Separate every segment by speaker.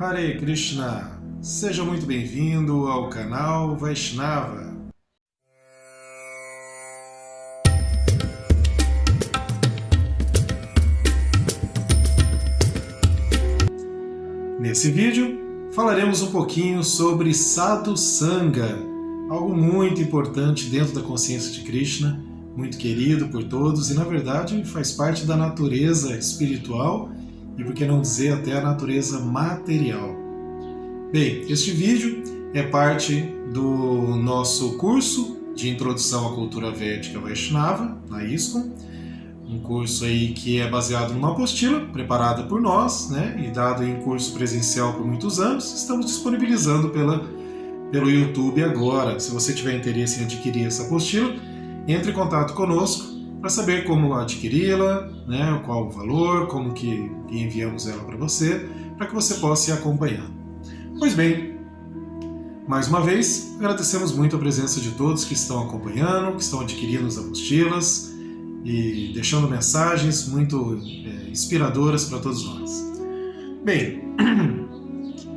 Speaker 1: Hare Krishna! Seja muito bem-vindo ao canal Vaishnava. Nesse vídeo, falaremos um pouquinho sobre Sadhu Sangha, algo muito importante dentro da consciência de Krishna, muito querido por todos e, na verdade, faz parte da natureza espiritual e, por que não dizer, até a natureza material. Bem, este vídeo é parte do nosso curso de Introdução à Cultura Védica Vaishnava, na ISKCON, um curso aí que é baseado numa apostila preparada por nós, né, e dado em curso presencial por muitos anos. Estamos disponibilizando pelo YouTube agora. Se você tiver interesse em adquirir essa apostila, entre em contato conosco para saber como adquiri-la, né, qual o valor, como que enviamos ela para você que você possa ir acompanhando. Pois bem, mais uma vez, agradecemos muito a presença de todos que estão acompanhando, que estão adquirindo as apostilas e deixando mensagens muito inspiradoras para todos nós. Bem,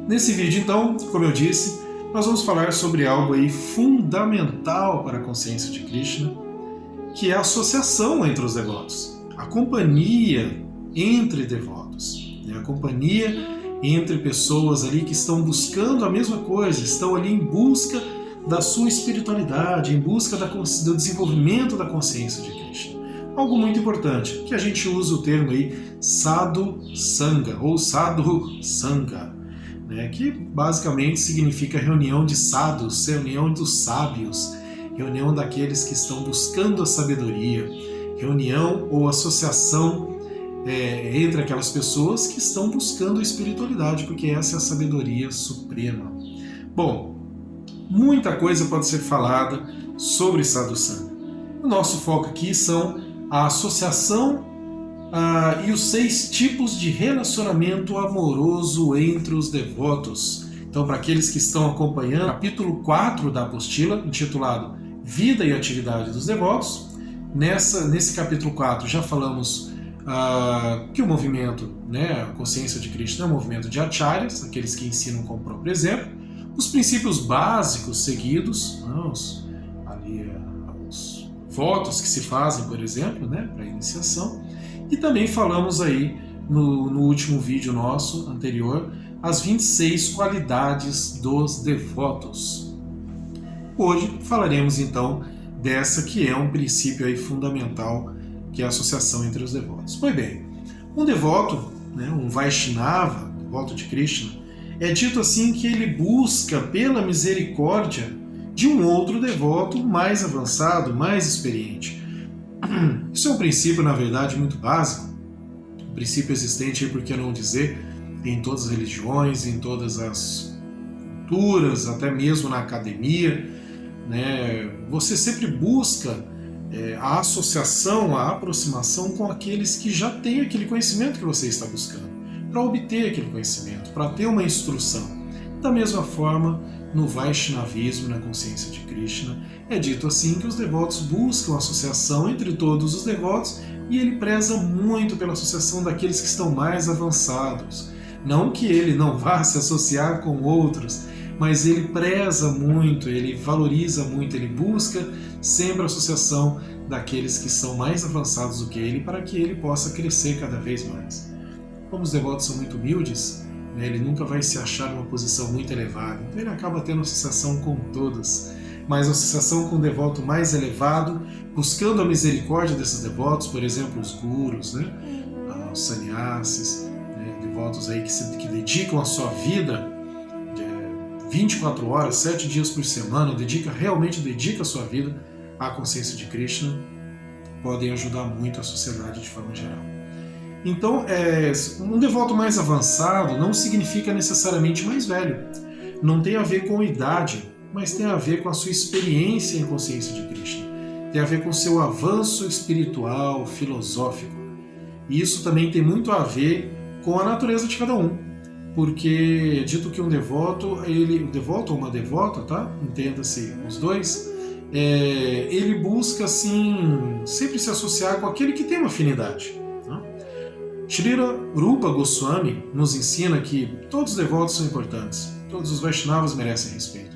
Speaker 1: nesse vídeo então, como eu disse, nós vamos falar sobre algo aí fundamental para a consciência de Krishna, que é a associação entre os devotos, a companhia entre devotos, né? A companhia entre pessoas ali que estão buscando a mesma coisa, estão ali em busca da sua espiritualidade, em busca do desenvolvimento da consciência de Krishna. Algo muito importante, que a gente usa o termo aí Sadhu Sangha, ou Sadhu Sangha, né, que basicamente significa reunião de sadhus, reunião dos sábios, reunião daqueles que estão buscando a sabedoria, reunião ou associação entre aquelas pessoas que estão buscando a espiritualidade, porque essa é a sabedoria suprema. Bom, muita coisa pode ser falada sobre Sadhu Sangha. O nosso foco aqui são a associação e os 6 tipos de relacionamento amoroso entre os devotos. Então, para aqueles que estão acompanhando, capítulo 4 da apostila, intitulado Vida e Atividade dos Devotos. Nesse capítulo 4 já falamos que o movimento, né, a consciência de Krishna é um movimento de acharyas, aqueles que ensinam com o próprio exemplo, os princípios básicos seguidos, os votos que se fazem, por exemplo, né, para a iniciação. E também falamos aí, no último vídeo nosso anterior, as 26 qualidades dos devotos. Hoje falaremos então dessa que é um princípio aí fundamental, que é a associação entre os devotos. Pois bem, um devoto, né, um Vaishnava, devoto de Krishna, é dito assim que ele busca pela misericórdia de um outro devoto mais avançado, mais experiente. Isso é um princípio, na verdade, muito básico, um princípio existente, por que não dizer, em todas as religiões, em todas as culturas, até mesmo na academia, né? Você sempre busca a associação, a aproximação com aqueles que já têm aquele conhecimento que você está buscando, para obter aquele conhecimento, para ter uma instrução. Da mesma forma, no Vaishnavismo, na consciência de Krishna, é dito assim que os devotos buscam associação entre todos os devotos e ele preza muito pela associação daqueles que estão mais avançados. Não que ele não vá se associar com outros, mas ele preza muito, ele valoriza muito, ele busca sempre a associação daqueles que são mais avançados do que ele para que ele possa crescer cada vez mais. Como os devotos são muito humildes, né, ele nunca vai se achar numa posição muito elevada, então ele acaba tendo associação com todos, mas associação com um devoto mais elevado, buscando a misericórdia desses devotos, por exemplo, os gurus, né, os sannyasis, né, devotos aí que dedicam a sua vida 24 horas, 7 dias por semana, realmente dedica a sua vida à consciência de Krishna, podem ajudar muito a sociedade de forma geral. Então, um devoto mais avançado não significa necessariamente mais velho. Não tem a ver com idade, mas tem a ver com a sua experiência em consciência de Krishna. Tem a ver com o seu avanço espiritual, filosófico. E isso também tem muito a ver com a natureza de cada um. Porque é dito que um devoto ou uma devota, tá? Entenda-se os dois, ele busca assim sempre se associar com aquele que tem uma afinidade. Tá? Srila Rupa Goswami nos ensina que todos os devotos são importantes, todos os Vaishnavas merecem respeito.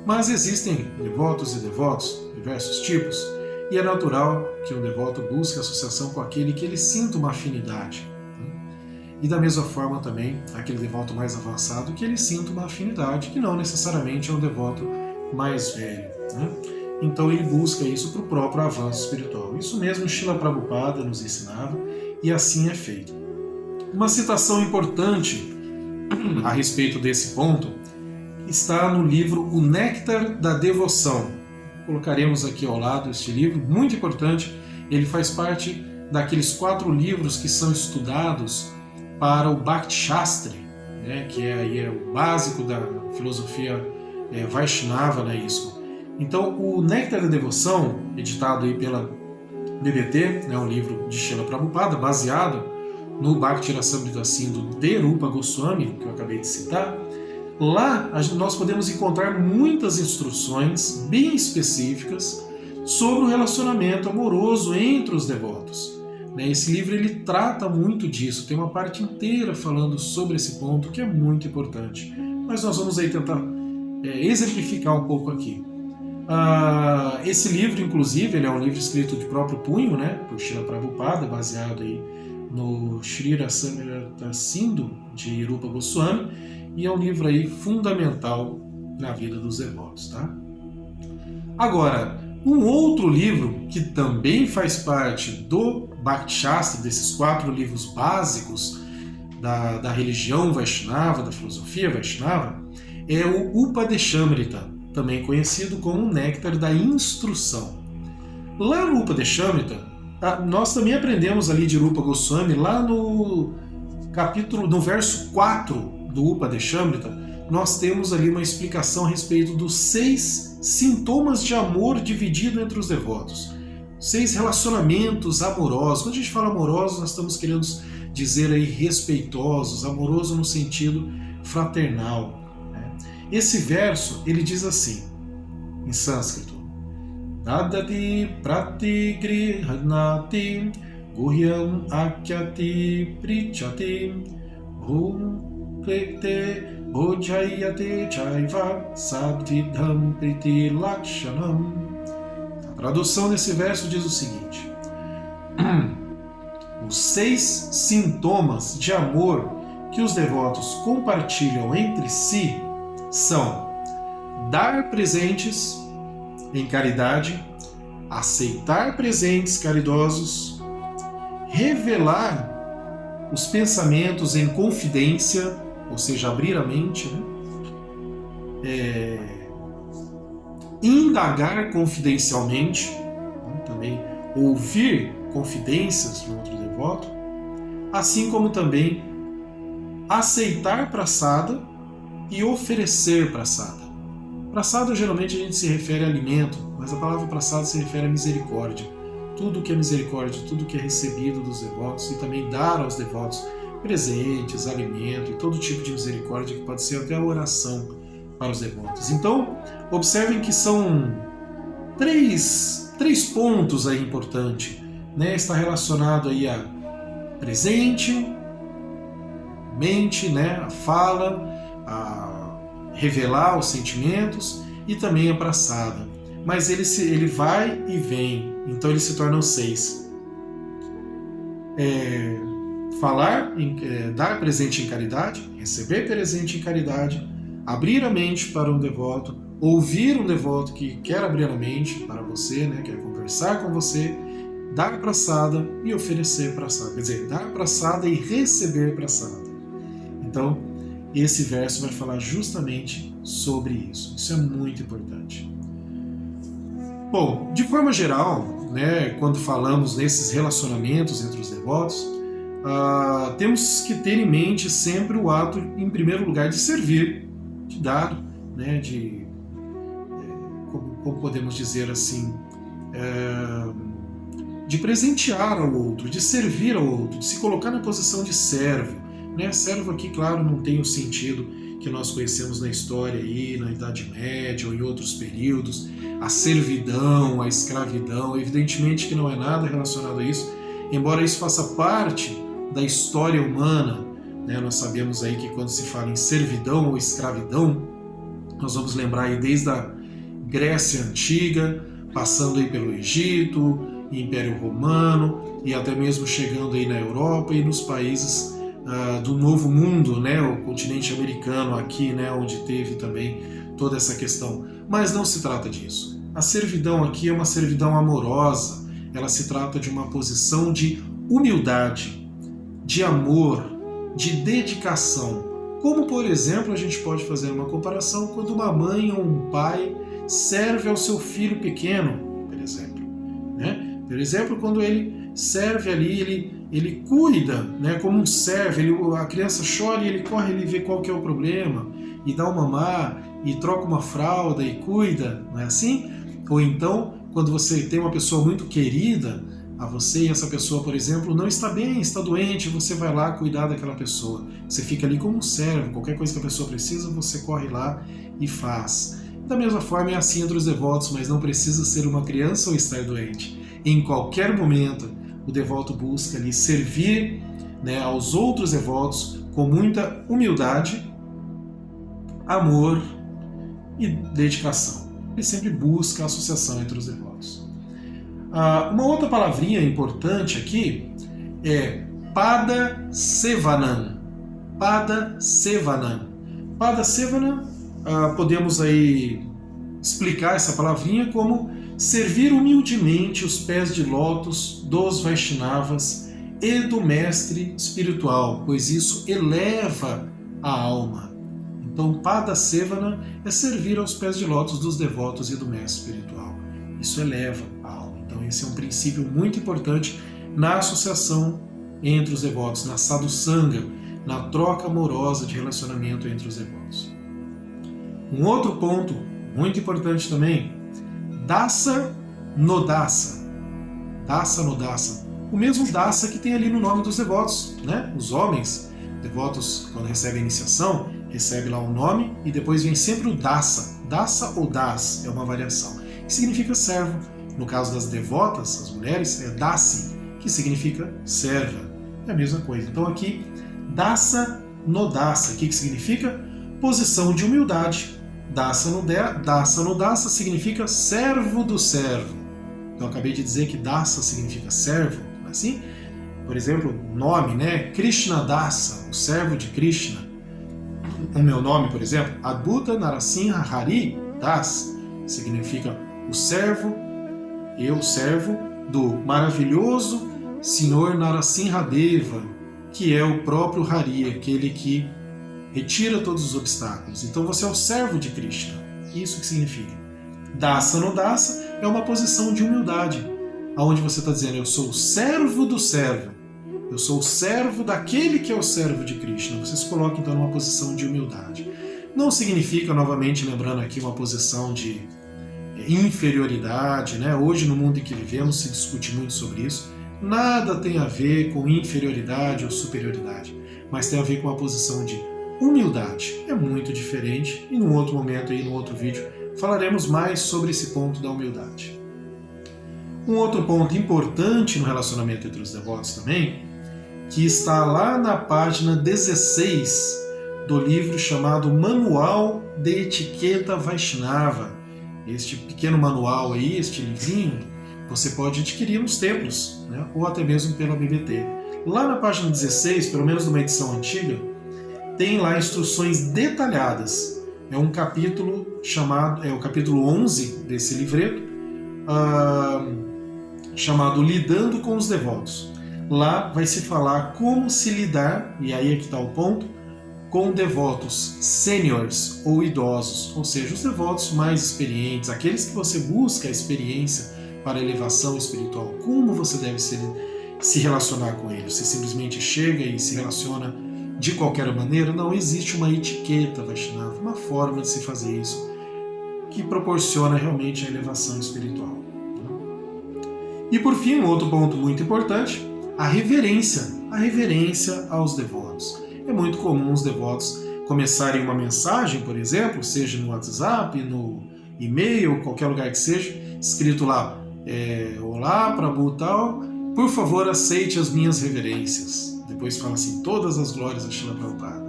Speaker 1: Mas existem devotos e devotos, diversos tipos, e é natural que um devoto busque associação com aquele que ele sinta uma afinidade. E da mesma forma também, aquele devoto mais avançado que ele sinta uma afinidade, que não necessariamente é um devoto mais velho. Então ele busca isso para o próprio avanço espiritual. Isso mesmo Srila Prabhupada nos ensinava, e assim é feito. Uma citação importante a respeito desse ponto está no livro O Néctar da Devoção. Colocaremos aqui ao lado este livro, muito importante. Ele faz parte daqueles 4 livros que são estudados para o Bhakti Shastri, né, que é o básico da filosofia Vaishnava na ISKCON. Então, o Néctar da Devoção, editado aí pela BBT, um livro de Srila Prabhupada, baseado no Bhakti Rasamrita Sindhu de Rupa Goswami, que eu acabei de citar, lá nós podemos encontrar muitas instruções bem específicas sobre o relacionamento amoroso entre os devotos. Esse livro ele trata muito disso, tem uma parte inteira falando sobre esse ponto que é muito importante. Mas nós vamos aí tentar exemplificar um pouco aqui. Esse livro, inclusive, ele é um livro escrito de próprio punho, por Srila Prabhupada, baseado aí no Sri Rasamrita Sindhu de Rupa Goswami, e é um livro aí fundamental na vida dos devotos. Agora, um outro livro que também faz parte do Bhakti Shastra, desses 4 livros básicos da religião Vaishnava, da filosofia Vaishnava, é o Upadeshamrita, também conhecido como o Néctar da Instrução. Lá no Upadeshamrita, nós também aprendemos ali de Rupa Goswami, lá no verso 4 do Upadeshamrita, nós temos ali uma explicação a respeito dos 6 sintomas de amor dividido entre os devotos. 6 relacionamentos amorosos. Quando a gente fala amorosos, nós estamos querendo dizer aí respeitosos, amoroso no sentido fraternal. Esse verso, ele diz assim, em sânscrito: Dadati pratigrihanati guhyam akyati prichati bhumkrete bhojayate chaiva sadvidham priti lakshanam. A tradução desse verso diz o seguinte: os 6 sintomas de amor que os devotos compartilham entre si são dar presentes em caridade, aceitar presentes caridosos, revelar os pensamentos em confidência, ou seja, abrir a mente, indagar confidencialmente, também ouvir confidências de outro devoto, assim como também aceitar prasada e oferecer prasada. Prasada geralmente a gente se refere a alimento, mas a palavra prasada se refere a misericórdia. Tudo que é misericórdia, tudo que é recebido dos devotos, e também dar aos devotos presentes, alimento e todo tipo de misericórdia, que pode ser até a oração para os devotos. Então, observem que são três pontos aí importantes. Está relacionado aí a presente, mente, a fala, a revelar os sentimentos, e também a prasada. Mas ele vai e vem, então eles se tornam 6. Falar, dar presente em caridade, receber presente em caridade, abrir a mente para um devoto, ouvir um devoto que quer abrir a mente para você, quer conversar com você, dar prasada e oferecer prasada. Quer dizer, dar prasada e receber prasada. Então, esse verso vai falar justamente sobre isso. Isso é muito importante. Bom, de forma geral, quando falamos nesses relacionamentos entre os devotos, temos que ter em mente sempre o ato, em primeiro lugar, de servir, de dar, como podemos dizer assim, de presentear ao outro, de servir ao outro, de se colocar na posição de servo. Servo aqui, claro, não tem o sentido que nós conhecemos na história aí, na Idade Média ou em outros períodos, a servidão, a escravidão. Evidentemente que não é nada relacionado a isso, embora isso faça parte da história humana, né? Nós sabemos aí que quando se fala em servidão ou escravidão, nós vamos lembrar aí desde a Grécia Antiga, passando aí pelo Egito, Império Romano e até mesmo chegando aí na Europa e nos países do Novo Mundo, né? O continente americano aqui, né? Onde teve também toda essa questão. Mas não se trata disso. A servidão aqui é uma servidão amorosa, ela se trata de uma posição de humildade, de amor, de dedicação. Como, por exemplo, a gente pode fazer uma comparação quando uma mãe ou um pai serve ao seu filho pequeno, por exemplo. Né? Por exemplo, quando ele serve ali, ele cuida, né? Como um serve, a criança chora e ele corre, ele vê qual que é o problema, e dá um mamar, e troca uma fralda, e cuida, não é assim? Ou então, quando você tem uma pessoa muito querida a você e essa pessoa, por exemplo, não está bem, está doente, você vai lá cuidar daquela pessoa. Você fica ali como um servo, qualquer coisa que a pessoa precisa, você corre lá e faz. Da mesma forma é assim entre os devotos, mas não precisa ser uma criança ou estar doente. Em qualquer momento, o devoto busca ali servir, né, aos outros devotos com muita humildade, amor e dedicação. Ele sempre busca a associação entre os devotos. Uma outra palavrinha importante aqui é Pada Sevanam. Pada Sevanam. Pada Sevanam, podemos aí explicar essa palavrinha como servir humildemente os pés de lótus dos Vaishnavas e do mestre espiritual, pois isso eleva a alma. Então, Pada Sevana é servir aos pés de lótus dos devotos e do mestre espiritual. Isso eleva a alma. Então, esse é um princípio muito importante na associação entre os devotos, na sadhu sanga, na troca amorosa de relacionamento entre os devotos. Um outro ponto muito importante também, Dasa no Dasa. Dasa no Dasa. O mesmo Dasa que tem ali no nome dos devotos, né? Os homens, devotos, quando recebem a iniciação, recebe lá um nome e depois vem sempre o Dasa. Dasa ou Das é uma variação, que significa servo. No caso das devotas, as mulheres, é Dasi, que significa serva. É a mesma coisa. Então aqui, Dasa no Dasa, o que significa? Posição de humildade. Dasa no Dasa significa servo do servo. Então eu acabei de dizer que Dasa significa servo, não é assim? Por exemplo, nome, né? Krishna Dasa, o servo de Krishna. O meu nome, por exemplo, Adbhuta Narasimha Hari Das, significa o servo, eu servo do maravilhoso Senhor Narasimha Deva, que é o próprio Hari, aquele que retira todos os obstáculos. Então você é o servo de Krishna. Isso que significa. Dasa no Dasa é uma posição de humildade, onde você está dizendo, eu sou o servo do servo. Eu sou o servo daquele que é o servo de Krishna. Você se coloca então numa posição de humildade. Não significa, novamente lembrando aqui, uma posição de inferioridade, né? Hoje, no mundo em que vivemos, se discute muito sobre isso. Nada tem a ver com inferioridade ou superioridade, mas tem a ver com a posição de humildade. É muito diferente e num outro momento, aí, num outro vídeo, falaremos mais sobre esse ponto da humildade. Um outro ponto importante no relacionamento entre os devotos também, que está lá na página 16 do livro chamado Manual de Etiqueta Vaishnava. Este pequeno manual aí, este livrinho, você pode adquirir nos templos, né? Ou até mesmo pela BBT. Lá na página 16, pelo menos numa edição antiga, tem lá instruções detalhadas. É um capítulo chamado, é o capítulo 11 desse livreto, chamado Lidando com os Devotos. Lá vai se falar como se lidar, e aí é que está o ponto, com devotos sêniores ou idosos, ou seja, os devotos mais experientes, aqueles que você busca a experiência para a elevação espiritual. Como você deve se relacionar com eles? Você simplesmente chega e se relaciona de qualquer maneira? Não existe uma etiqueta Vaishnava, uma forma de se fazer isso que proporciona realmente a elevação espiritual. E por fim, um outro ponto muito importante, a reverência aos devotos. É muito comum os devotos começarem uma mensagem, por exemplo, seja no WhatsApp, no e-mail, qualquer lugar que seja, escrito lá, olá, Prabhu tal, por favor aceite as minhas reverências. depois fala assim, todas as glórias a Srila Prabhupada.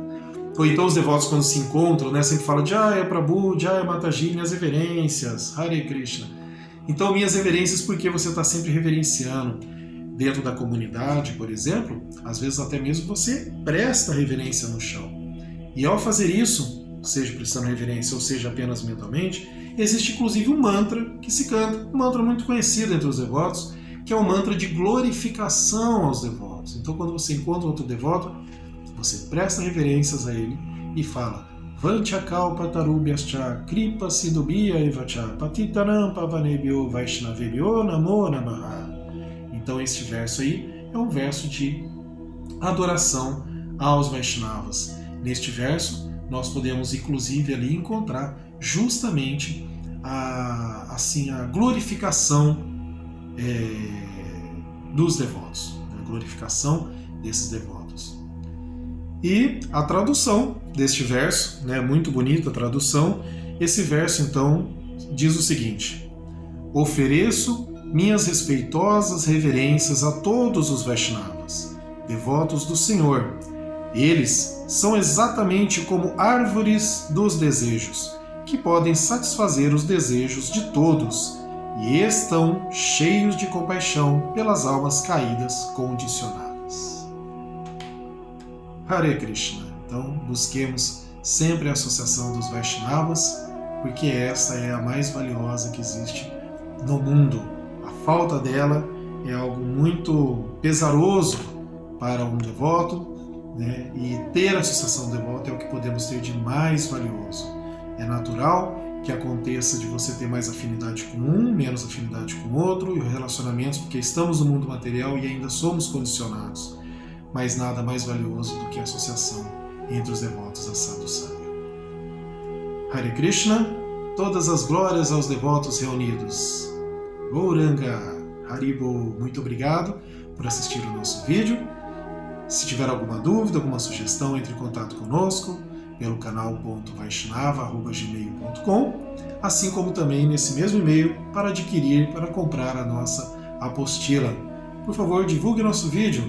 Speaker 1: Ou então os devotos quando se encontram, né, sempre falam Jaya Prabhu, Jaya Mataji, minhas reverências, Hare Krishna. Então minhas reverências porque você está sempre reverenciando. Dentro da comunidade, por exemplo, às vezes até mesmo você presta reverência no chão. E ao fazer isso, seja prestando reverência ou seja apenas mentalmente, existe inclusive um mantra que se canta, um mantra muito conhecido entre os devotos, que é o mantra de glorificação aos devotos. Então quando você encontra outro devoto, você presta reverências a ele e fala Vanchakalpa tarubhyascha kripa sidubhya evacha patitanam pavanebhyo vaishnavebhyo namo namaha. Então este verso aí é um verso de adoração aos Vaishnavas. Neste verso nós podemos inclusive ali encontrar justamente a glorificação dos devotos, a glorificação desses devotos. E a tradução deste verso, né, muito bonita a tradução, esse verso então diz o seguinte: ofereço minhas respeitosas reverências a todos os Vaishnavas, devotos do Senhor. Eles são exatamente como árvores dos desejos, que podem satisfazer os desejos de todos, e estão cheios de compaixão pelas almas caídas condicionadas. Hare Krishna. Então, busquemos sempre a associação dos Vaishnavas, porque essa é a mais valiosa que existe no mundo. A falta dela é algo muito pesaroso para um devoto, né? E ter a associação devota é o que podemos ter de mais valioso. É natural que aconteça de você ter mais afinidade com um, menos afinidade com o outro, e relacionamentos, porque estamos no mundo material e ainda somos condicionados. Mas nada mais valioso do que a associação entre os devotos a Sadhu Sangha. Hare Krishna, todas as glórias aos devotos reunidos. Gauranga, Haribo, muito obrigado por assistir o nosso vídeo. Se tiver alguma dúvida, alguma sugestão, entre em contato conosco pelo canal.vaishnava@gmail.com, assim como também nesse mesmo e-mail para adquirir, para comprar a nossa apostila. Por favor, divulgue nosso vídeo,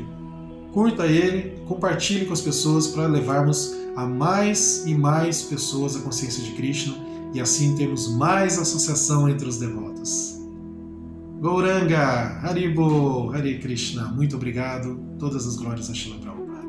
Speaker 1: curta ele, compartilhe com as pessoas para levarmos a mais e mais pessoas a consciência de Krishna e assim termos mais associação entre os devotos. Gauranga, Haribo, Hare Krishna, muito obrigado, todas as glórias a Srila Prabhupada.